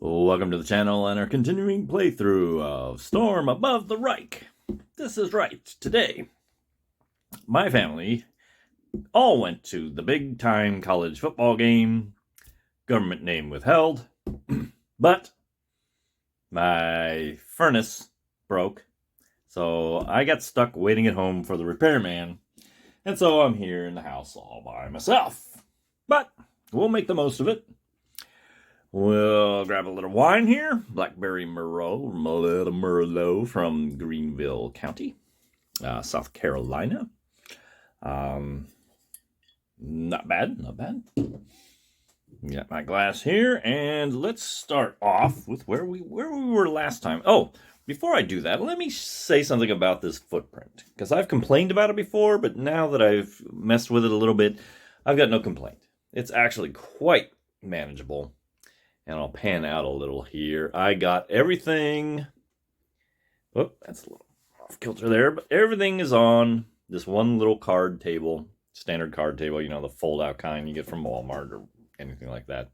Welcome to the channel and our continuing playthrough of Storm Above the Reich. This is right. Today, my family all went to the big-time college football game, government name withheld, but my furnace broke, so I got stuck waiting at home for the repairman, and so I'm here in the house all by myself. But we'll make the most of it. We'll grab a little wine here. Blackberry Merlot from Greenville County, South Carolina. Not bad, not bad. Got my glass here, and let's start off with where we were last time. Oh, before I do that, let me say something about this footprint, because I've complained about it before, but now that I've messed with it a little bit, I've got no complaint. It's actually quite manageable. And I'll pan out a little here. I got everything. Oh, that's a little off kilter there. But everything is on this one little card table. Standard card table. You know, the fold-out kind you get from Walmart or anything like that.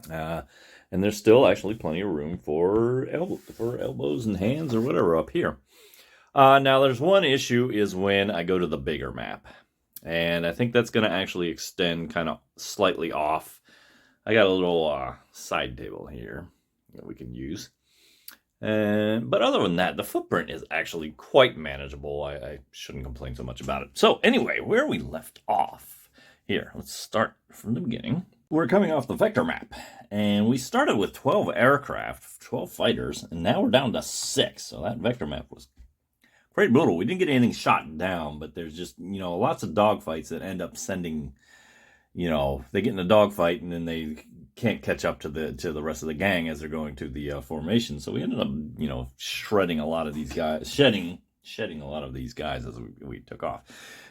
And there's still actually plenty of room for elbows and hands or whatever up here. Now, there's one issue is when I go to the bigger map. And I think that's going to actually extend kind of slightly off. I got a little side table here that we can use. But other than that, the footprint is actually quite manageable. I shouldn't complain so much about it. So anyway, where we left off. Here, let's start from the beginning. We're coming off the vector map. And we started with 12 aircraft, 12 fighters, and now we're down to 6. So that vector map was quite brutal. We didn't get anything shot down, but there's just, lots of dogfights that end up sending... they get in a dogfight and then they can't catch up to the rest of the gang as they're going to the formation. So we ended up, shredding a lot of these guys, shedding a lot of these guys as we took off.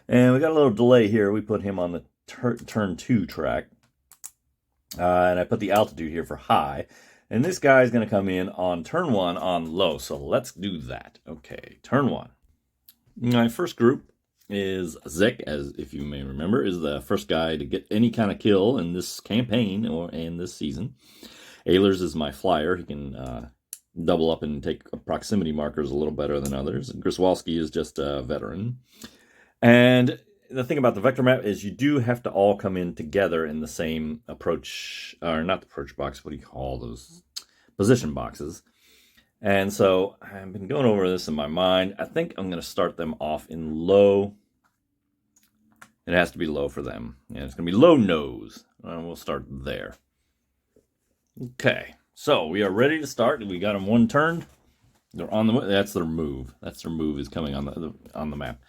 And we got a little delay here. We put him on the turn 2 track. And I put the altitude here for high. And this guy is going to come in on turn 1 on low. So let's do that. Okay, turn 1. My first group is Zick, as if you may remember, is the first guy to get any kind of kill in this campaign or in this season. Ehlers is my flyer. He can double up and take proximity markers a little better than others. Griswolski is just a veteran. And the thing about the vector map is you do have to all come in together in the same approach, or not the approach box, what do you call those? Position boxes. And so I've been going over this in my mind. I think I'm going to start them off in low. It has to be low for them. And it's going to be low nose. And we'll start there. Okay. So we are ready to start. We got them one turned. They're on the... That's their move. That's their move is coming on the map.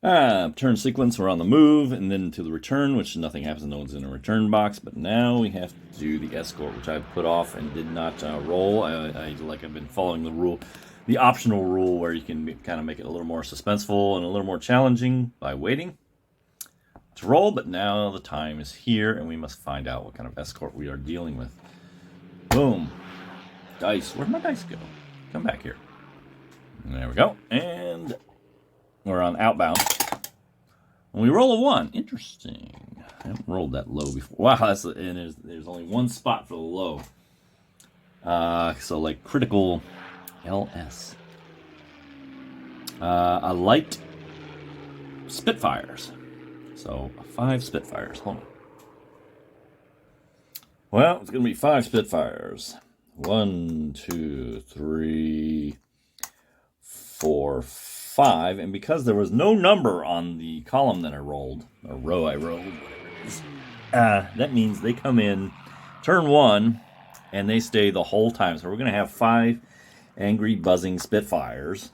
Turn sequence, we're on the move, and then to the return, which nothing happens, no one's in a return box, but now we have to do the escort, which I put off and did not roll. I've been following the rule, the optional rule, where you can kind of make it a little more suspenseful and a little more challenging by waiting to roll, but now the time is here, and we must find out what kind of escort we are dealing with. Boom. Dice. Where'd my dice go? Come back here. There we go. And we're on outbound. And we roll a 1. Interesting. I haven't rolled that low before. Wow, and there's only one spot for the low. So like critical LS. A light Spitfires. So 5 Spitfires. Hold on. Well, it's going to be 5 Spitfires. 1, 2, 3, 4, 5, and because there was no number on the column that I rolled, or row I rolled, whatever it is, that means they come in turn 1, and they stay the whole time. So we're going to have 5 angry, buzzing Spitfires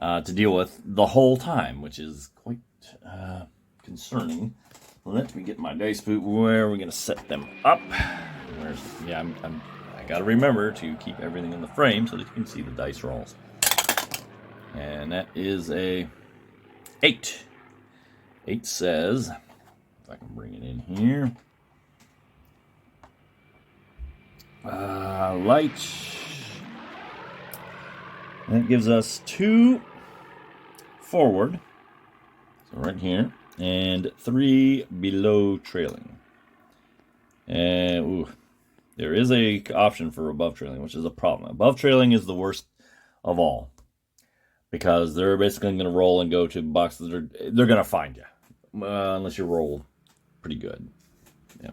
to deal with the whole time, which is quite concerning. Let me get my dice boot. Where are we going to set them up? I got to remember to keep everything in the frame so that you can see the dice rolls. And that is a 8. 8 says, if I can bring it in here, light. That gives us 2 forward, so right here, and 3 below trailing. And There is a option for above trailing, which is a problem. Above trailing is the worst of all, because they're basically going to roll and go to boxes. They're going to find you, unless you roll pretty good. Yeah.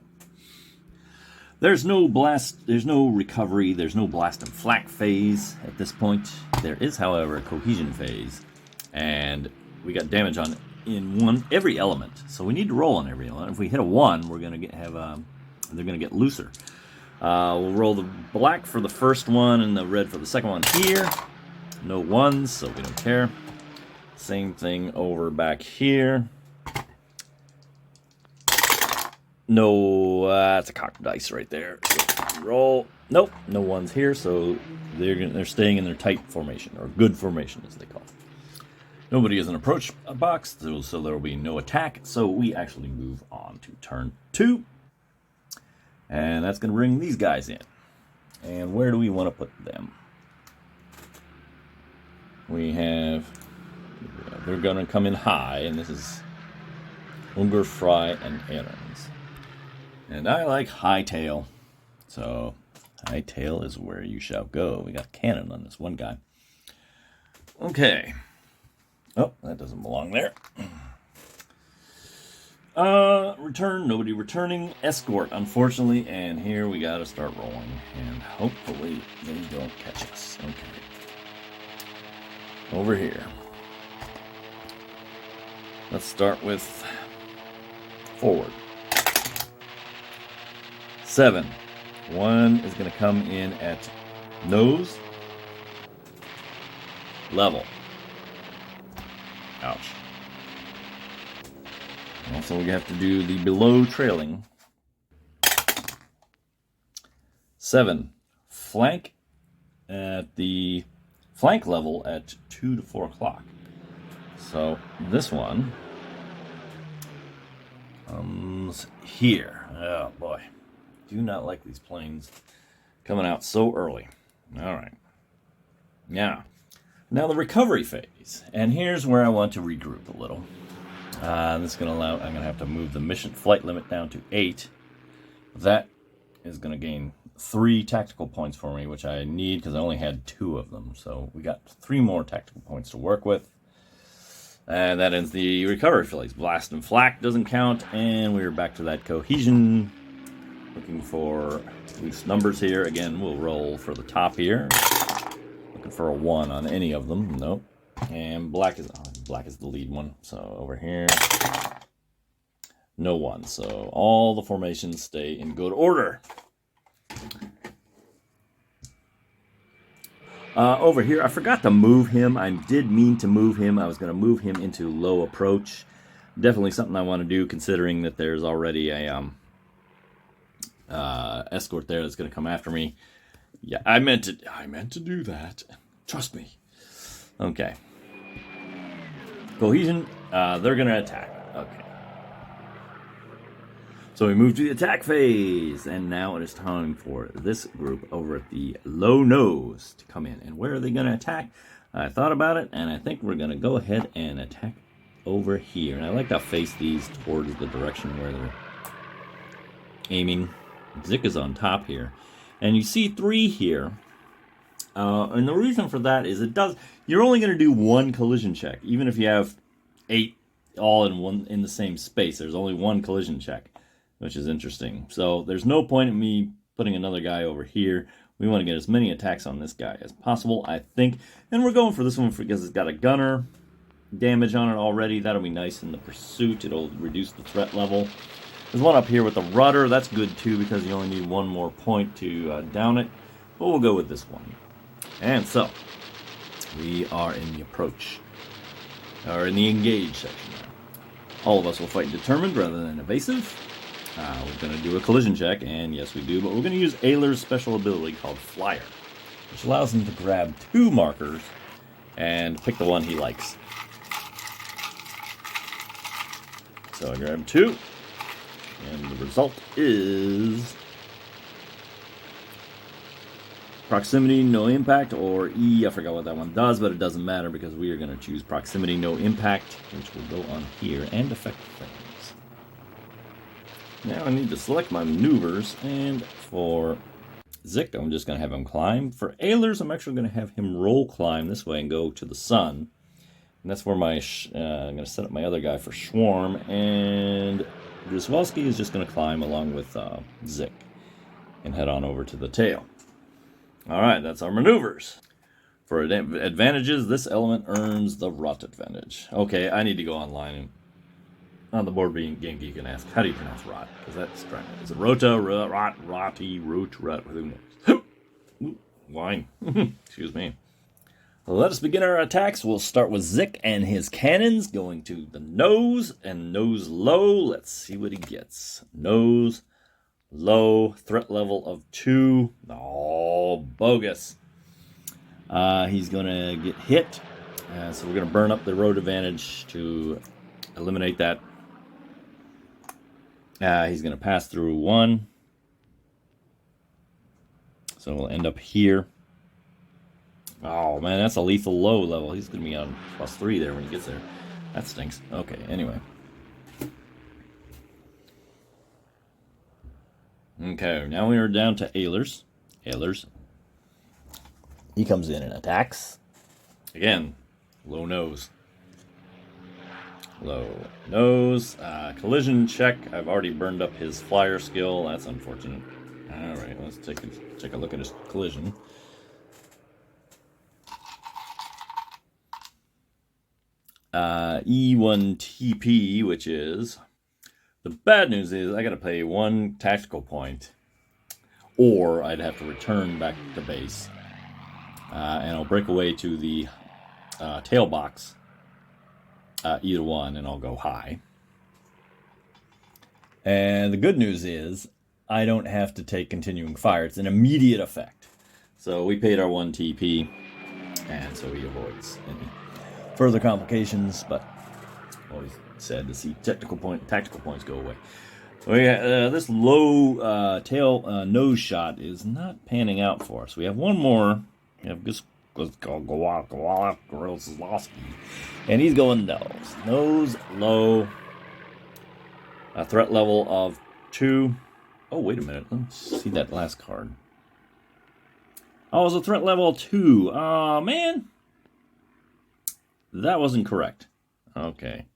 There's no blast. There's no recovery. There's no blast and flak phase at this point. There is, however, a cohesion phase, and we got damage on every element. So we need to roll on every element. If we hit a 1, we're going to they're going to get looser. We'll roll the black for the first one and the red for the second one here. No 1s, so we don't care. Same thing over back here. No, that's a cocked dice right there. So roll. Nope, no 1s here, so they're staying in their tight formation, or good formation as they call it. Nobody has an approach box, so there will be no attack, so we actually move on to turn 2. And that's going to bring these guys in. And where do we want to put them? They're going to come in high, and this is Unger, Fry, and Ahrens. And I like Hightail, so Hightail is where you shall go. We got cannon on this one guy. Okay. Oh, that doesn't belong there. Return, nobody returning. Escort, unfortunately, and here we gotta start rolling. And hopefully they don't catch us. Okay. Over here. Let's start with forward. 7. 1 is gonna come in at nose. Level. Ouch. Also, we have to do the below trailing. 7. Flank at the flank level at 2 to 4 o'clock. So this one comes here. Oh boy. Do not like these planes coming out so early. All right. Now the recovery phase. And here's where I want to regroup a little. This is going to allow, I'm going to have to move the mission flight limit down to 8. That is going to gain 3 tactical points for me, which I need because I only had 2 of them. So we got 3 more tactical points to work with. And that ends the recovery phase. Blast and flak doesn't count, and we're back to that cohesion. Looking for loose numbers here. Again, we'll roll for the top here. Looking for a 1 on any of them. Nope. And black is the lead one. So over here, no 1. So all the formations stay in good order. Over here, I forgot to move him. I did mean to move him. I was going to move him into low approach. Definitely something I want to do, considering that there's already a escort there that's going to come after me. Yeah, I meant to do that. Trust me. Okay. Cohesion, they're going to attack. Okay. So we move to the attack phase, and now it is time for this group over at the low nose to come in. And where are they going to attack? I thought about it, and I think we're going to go ahead and attack over here. And I like to face these towards the direction where they're aiming. Zik is on top here. And you see 3 here. And the reason for that is you're only going to do 1 collision check. Even if you have 8 all in the same space, there's only 1 collision check, which is interesting. So there's no point in me putting another guy over here. We want to get as many attacks on this guy as possible, I think. And we're going for this one because it's got a gunner damage on it already. That'll be nice in the pursuit. It'll reduce the threat level. There's one up here with the rudder. That's good too because you only need 1 more point to down it. But we'll go with this one. And so, we are in the approach, or in the engage section now. All of us will fight determined rather than evasive. We're going to do a collision check, and yes we do, but we're going to use Ayler's special ability called Flyer, which allows him to grab 2 markers and pick the one he likes. So I grab 2, and the result is proximity, no impact, or E, I forgot what that one does, but it doesn't matter because we are going to choose proximity, no impact, which will go on here and affect things. Now I need to select my maneuvers, and for Zik, I'm just going to have him climb. For Ehlers, I'm actually going to have him roll climb this way and go to the sun. And that's where my I'm going to set up my other guy for Swarm. And Grzywalski is just going to climb along with Zik and head on over to the tail. All right, that's our maneuvers. For advantages, this element earns the rot advantage. Okay, I need to go online and on the board being Game Geek and ask, how do you pronounce rot? Because that's trying to, is it rota, rot, rotty, root, rut, who knows? Wine. Excuse me. Well, let us begin our attacks. We'll start with Zik and his cannons going to the nose and nose low. Let's see what he gets. Nose low, threat level of 2. Oh, bogus. He's going to get hit. So we're going to burn up the road advantage to eliminate that. He's going to pass through 1. So we'll end up here. Oh, man, that's a lethal low level. He's going to be on +3 there when he gets there. That stinks. Okay, anyway. Okay, now we are down to Ehlers. Ehlers. He comes in and attacks. Again, low nose. Low nose. Collision check. I've already burned up his flyer skill. That's unfortunate. All right, let's take a look at his collision. E1 TP, which is the bad news is I got to pay 1 tactical point, or I'd have to return back to base, and I'll break away to the tail box. Either one, and I'll go high. And the good news is I don't have to take continuing fire. It's an immediate effect. So we paid our 1 TP, and so he avoids any further complications, but always sad to see tactical points go away. This low tail nose shot is not panning out for us. We have one more. We have Grzywalski, and he's going nose low, a threat level of 2. Oh, wait a minute, let's see that last card. Oh, it was a threat level 2. Oh, man, that wasn't correct. Okay,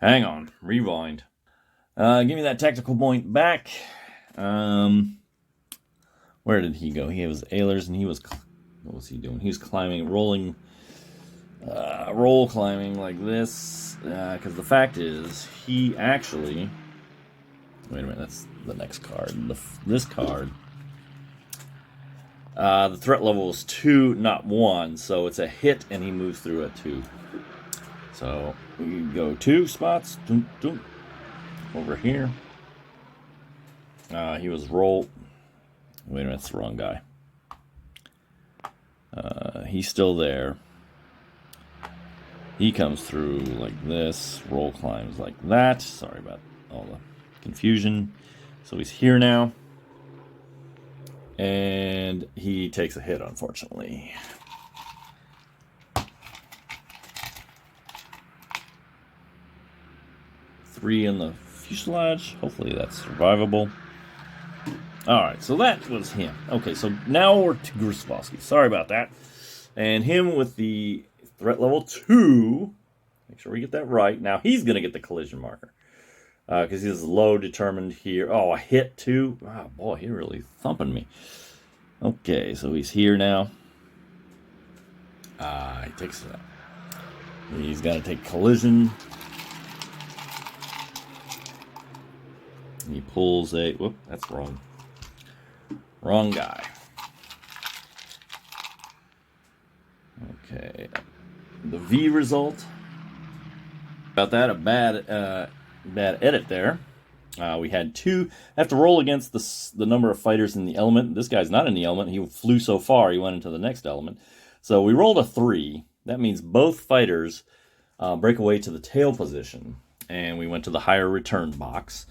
hang on, rewind. Give me that tactical point back. Where did he go? He was Ehlers, and he was, what was he doing? He was climbing, roll climbing like this. Because the fact is, he actually, wait a minute, that's the next card. This card, the threat level is 2, not 1, so it's a hit, and he moves through at 2. So we go 2 spots. Doom, doom. Over here. He was roll. Wait a minute, that's the wrong guy. He's still there. He comes through like this. Roll climbs like that. Sorry about all the confusion. So he's here now. And he takes a hit, unfortunately. Three in the fuselage. Hopefully that's survivable. Alright, so that was him. Okay, so now we're to Grzywalski. Sorry about that. And him with the threat level 2. Make sure we get that right. Now he's going to get the collision marker. Because he's low determined here. Oh, a hit too. Oh, boy, he really thumping me. Okay, so he's here now. He takes that. He's got to take collision. He pulls a... Whoop, that's wrong. Wrong guy. Okay. The V result. About that, a bad edit there. We had 2. I have to roll against the number of fighters in the element. This guy's not in the element. He flew so far, he went into the next element. So we rolled a 3. That means both fighters break away to the tail position. And we went to the higher return box.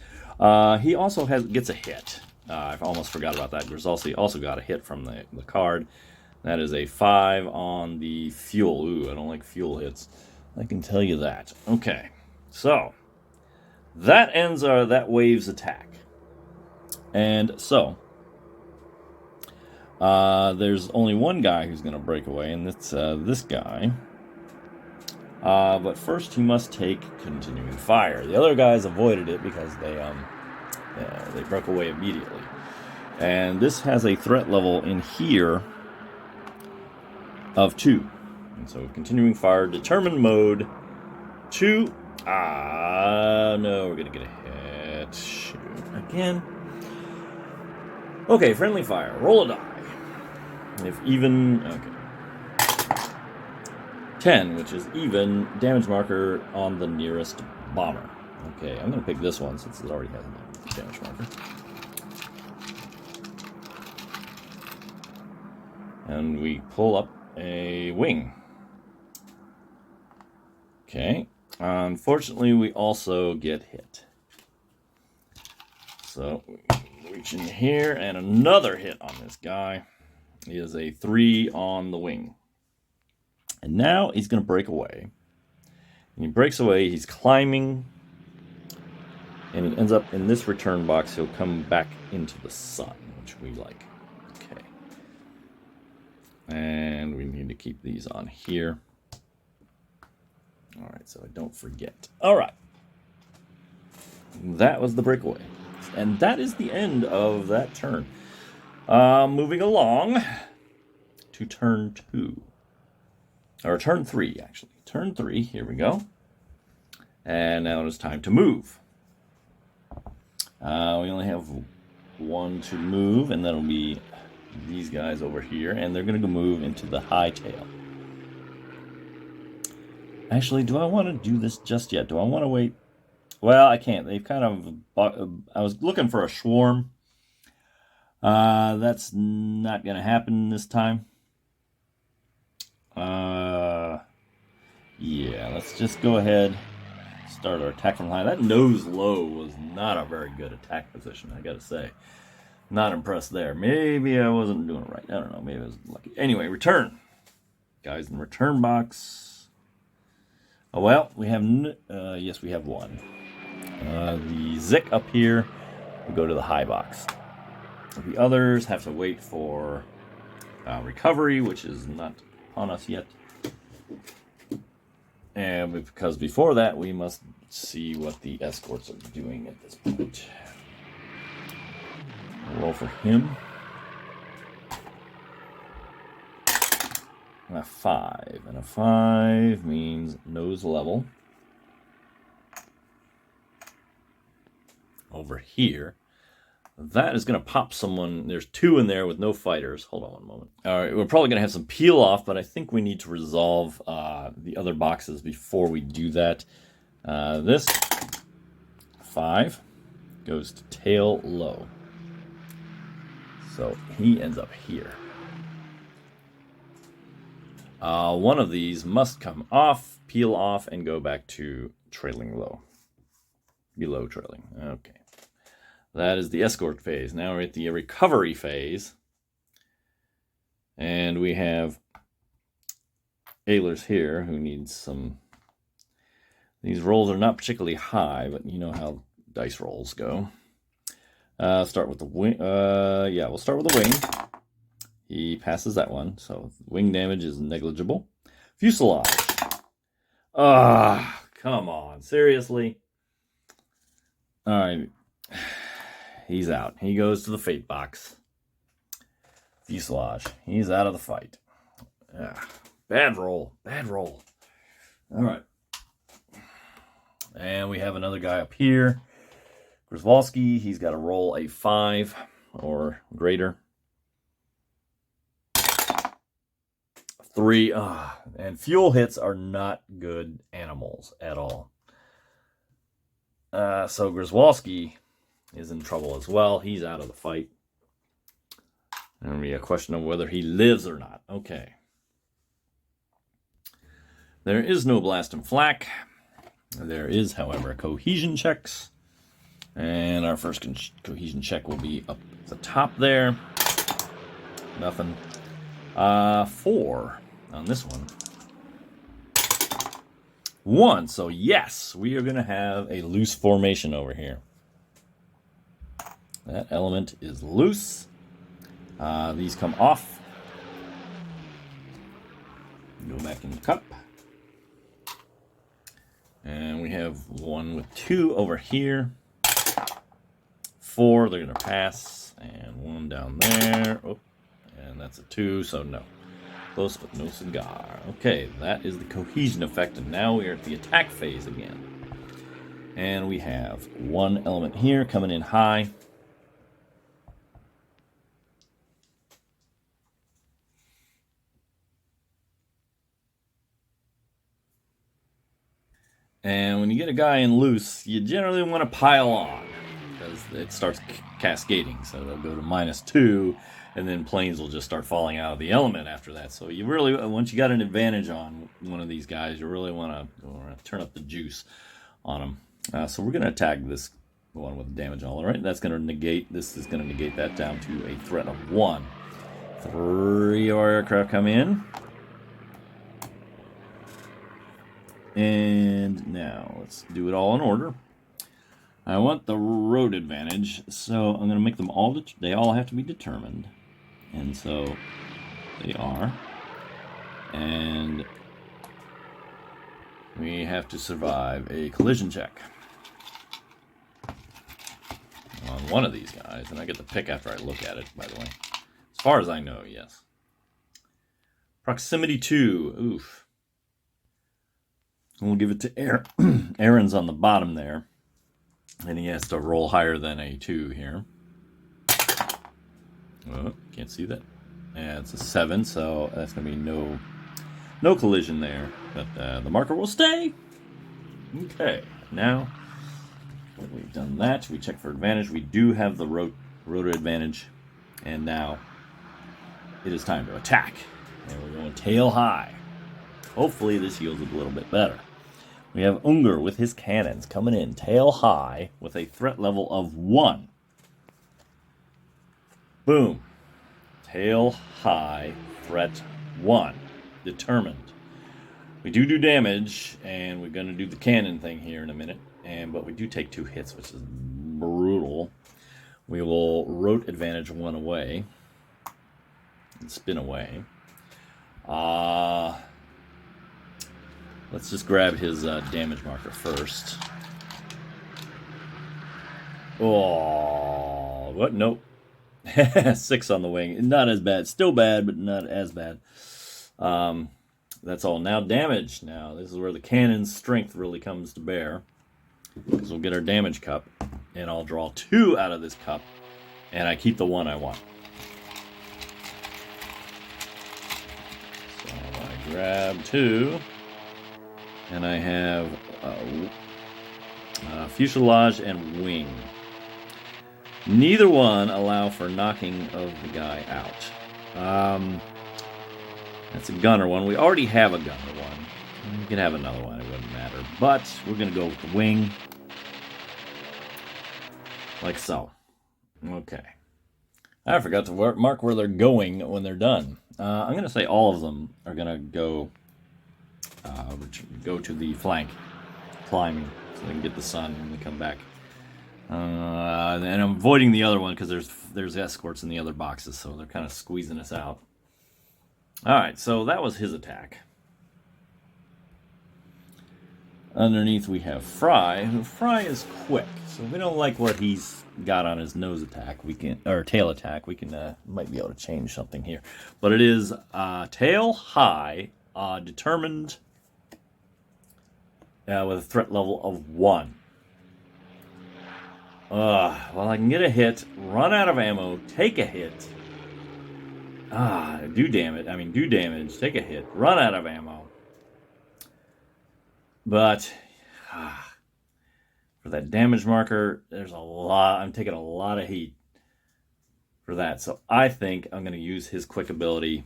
He also gets a hit. I almost forgot about that. Grzywalski also got a hit from the card. That is a 5 on the fuel. Ooh, I don't like fuel hits. I can tell you that. Okay, so that ends that wave's attack. And so There's only one guy who's going to break away, and that's this guy. But first he must take continuing fire. The other guys avoided it because they broke away immediately. And this has a threat level in here of 2. And so continuing fire, determined mode, 2. No, we're going to get a hit. Shoot. Again. Okay, friendly fire. Roll a die. If even, okay. 10, which is even, damage marker on the nearest bomber. Okay, I'm going to pick this one since it already has a damage marker. And we pull up a wing. Okay. Unfortunately, we also get hit. So, we reach in here, and another hit on this guy is a 3 on the wing. And now he's going to break away. And he breaks away, he's climbing, and he ends up in this return box. He'll come back into the sun, which we like. Okay. And we need to keep these on here. All right, so I don't forget. All right. That was the breakaway. And that is the end of that turn. Moving along to turn 2. Or turn 3, actually. Turn 3, here we go. And now it's time to move. We only have 1 to move, and that'll be these guys over here. And they're going to go move into the high tail. Actually, do I want to do this just yet? Do I want to wait? Well, I can't. They've kind of... I was looking for a swarm. That's not going to happen this time. Yeah, let's just go ahead. Start our attack from high. That nose low was not a very good attack position, I gotta say. Not impressed there. Maybe I wasn't doing it right. I don't know. Maybe I was lucky. Anyway, return. Guys in the return box. Oh, well, we have... yes, we have 1. The Zik up here will go to the high box. The others have to wait for recovery, which is not on us yet. And because before that, we must see what the escorts are doing at this point. Roll for him. And a 5. And a 5 means nose level. Over here. That is going to pop someone. There's 2 in there with no fighters. Hold on one moment. All right, we're probably going to have some peel off, but I think we need to resolve the other boxes before we do that. This 5 goes to tail low. So he ends up here. One of these must come off, peel off, and go back to trailing low. Below trailing. Okay. That is the escort phase. Now we're at the recovery phase. And we have Ailers here who needs some... These rolls are not particularly high, but you know how dice rolls go. Start with the wing. Yeah, we'll start with the wing. He passes that one, so wing damage is negligible. Fuselage. Come on. Seriously? All right. He's out. He goes to the fate box. Fuselage. He's out of the fight. Bad roll. Bad roll. All right. And we have another guy up here. Grzwolski. He's got to roll a 5 or greater. 3. And fuel hits are not good animals at all. So Grzwolski is in trouble as well. He's out of the fight. There'll be a question of whether he lives or not. Okay. There is no blast and flak. There is, however, cohesion checks. And our first cohesion check will be up at the top there. Nothing. 4 on this one. 1. So yes, we are going to have a loose formation over here. That element is loose. These come off. Go back in the cup. And we have one with 2 over here. 4, they're going to pass. And 1 down there. Oh, and that's a 2, so no. Close but no cigar. Okay, that is the cohesion effect, and now we are at the attack phase again. And we have 1 element here coming in high. And when you get a guy in loose, you generally want to pile on, because it starts cascading. So they'll go to -2, and then planes will just start falling out of the element after that. So you really, once you got an advantage on one of these guys, you really want to turn up the juice on them. So we're going to attack this one with damage all right. That's going to negate, this is going to negate that down to a threat of 1. 3 of our aircraft come in. And now let's do it all in order. I want the road advantage, so I'm going to make them all, they all have to be determined. And so they are. And we have to survive a collision check on one of these guys. And I get to pick after I look at it, by the way. As far as I know, yes. Proximity 2. Oof. We'll give it to Aaron's on the bottom there. And he has to roll higher than a 2 here. Oh, can't see that. Yeah, it's a 7, so that's going to be no collision there. But the marker will stay. Okay, now that we've done that, we check for advantage. We do have the rotor advantage. And now it is time to attack. And we're going tail high. Hopefully this yields a little bit better. We have Unger with his cannons coming in tail high with a threat level of 1. Boom. Tail high, threat 1. Determined. We do damage, and we're going to do the cannon thing here in a minute. But we do take 2 hits, which is brutal. We will rote advantage 1 away. And spin away. Let's just grab his damage marker first. Oh, what? Nope. 6 on the wing. Not as bad. Still bad, but not as bad. That's all. Now damage. Now, this is where the cannon's strength really comes to bear. Because we'll get our damage cup. And I'll draw 2 out of this cup. And I keep the 1 I want. So I grab 2. And I have fuselage and wing. Neither one allow for knocking of the guy out. That's a gunner one. We already have a gunner one. We could have another one. It wouldn't matter. But we're going to go with the wing. Like so. Okay. I forgot to mark where they're going when they're done. I'm going to say all of them are going to go to the flank, climbing, so they can get the sun when they come back. And I'm avoiding the other one because there's escorts in the other boxes, so they're kind of squeezing us out. All right, so that was his attack. Underneath we have Fry. Fry is quick, so if we don't like what he's got on his nose attack, we can, or tail attack, we can might be able to change something here. But it is tail high, determined, with a threat level of 1. Well, I can get a hit, run out of ammo, take a hit. Do damage, take a hit, run out of ammo. But for that damage marker, there's a lot. I'm taking a lot of heat for that. So I think I'm going to use his quick ability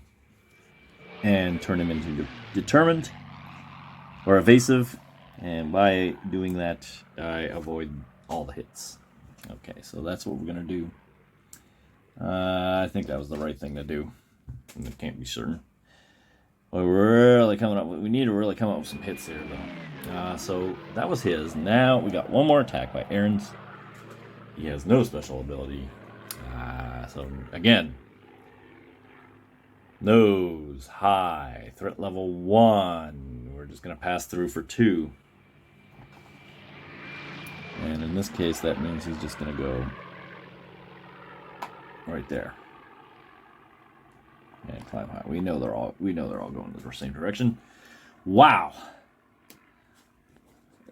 and turn him into determined or evasive. And by doing that, I avoid all the hits. Okay, so that's what we're going to do. I think that was the right thing to do. I can't be certain. We need to really come up with some hits here, though. So that was his. Now we got one more attack by Aaron's. He has no special ability. So again, Nose, high, threat level 1. We're just going to pass through for 2. And in this case, that means he's just going to go right there. And climb high. We know they're all going in the same direction. Wow.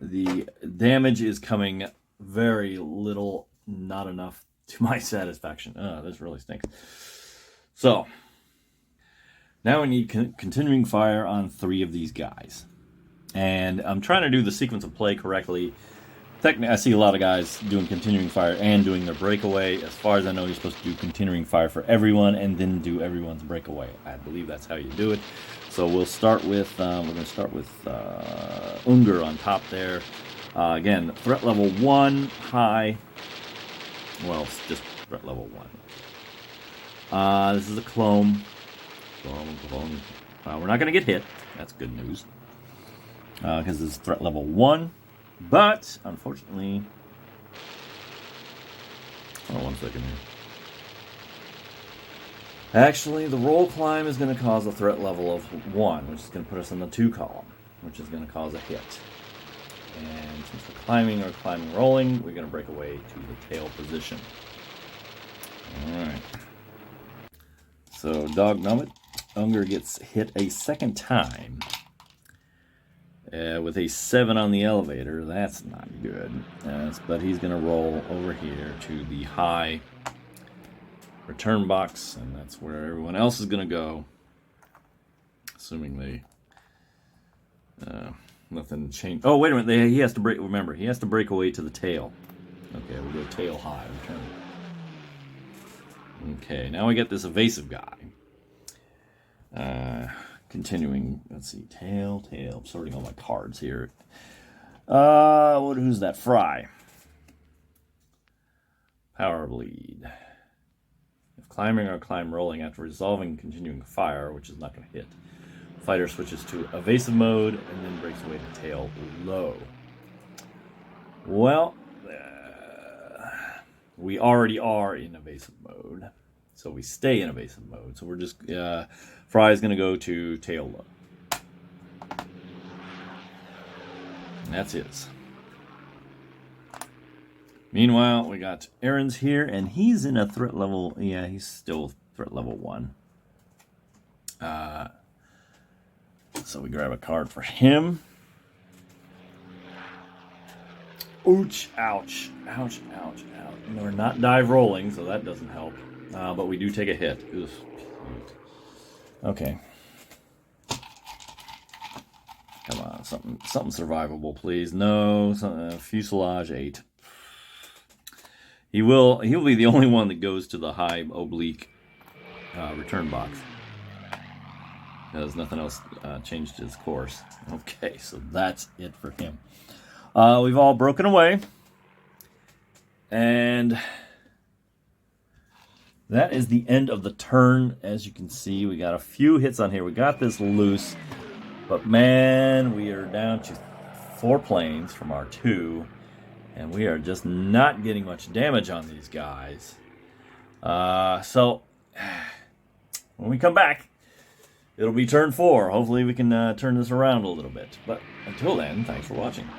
The damage is coming very little, not enough to my satisfaction. This really stinks. So, now we need continuing fire on 3 of these guys. And I'm trying to do the sequence of play correctly. Technically, I see a lot of guys doing continuing fire and doing their breakaway. As far as I know, you're supposed to do continuing fire for everyone and then do everyone's breakaway. I believe that's how you do it. So we'll start with, we're going to start with Unger on top there. Again, threat level 1, high. Well, it's just threat level 1. This is a clone. We're not going to get hit. That's good news. Because this is threat level 1. But, unfortunately... Hold on 1 second here. Actually, the roll climb is going to cause a threat level of 1, which is going to put us in the 2 column, which is going to cause a hit. And since we're climbing rolling, we're going to break away to the tail position. Alright. So, Dog Nummit, Unger gets hit a second time. With a 7 on the elevator, that's not good. But he's going to roll over here to the high return box, and that's where everyone else is going to go. Assuming they... nothing changed. Oh, wait a minute. He has to break... Remember, he has to break away to the tail. Okay, we'll go tail high. Return. Okay, now we get this evasive guy. Continuing, let's see, tail. I'm sorting all my cards here. Who's that? Fry. Power bleed. If climbing or climb rolling after resolving continuing fire, which is not going to hit, fighter switches to evasive mode and then breaks away to tail low. Well, we already are in evasive mode, so we stay in evasive mode. So we're just Fry's going to go to tail low. And that's his. Meanwhile, we got Aaron's here, and he's in a threat level. Yeah, he's still threat level 1. So we grab a card for him. Ouch, ouch, ouch, ouch, ouch. We're not dive rolling, so that doesn't help. But we do take a hit. Oof. Okay. Come on, something survivable, please. No, fuselage 8. He'll be the only one that goes to the high oblique return box. Because nothing else changed his course. Okay, so that's it for him. We've all broken away. And that is the end of the turn. As you can see, we got a few hits on here. We got this loose. But man, we are down to 4 planes from our 2. And we are just not getting much damage on these guys. So, when we come back, it'll be turn 4. Hopefully we can turn this around a little bit. But until then, thanks for watching.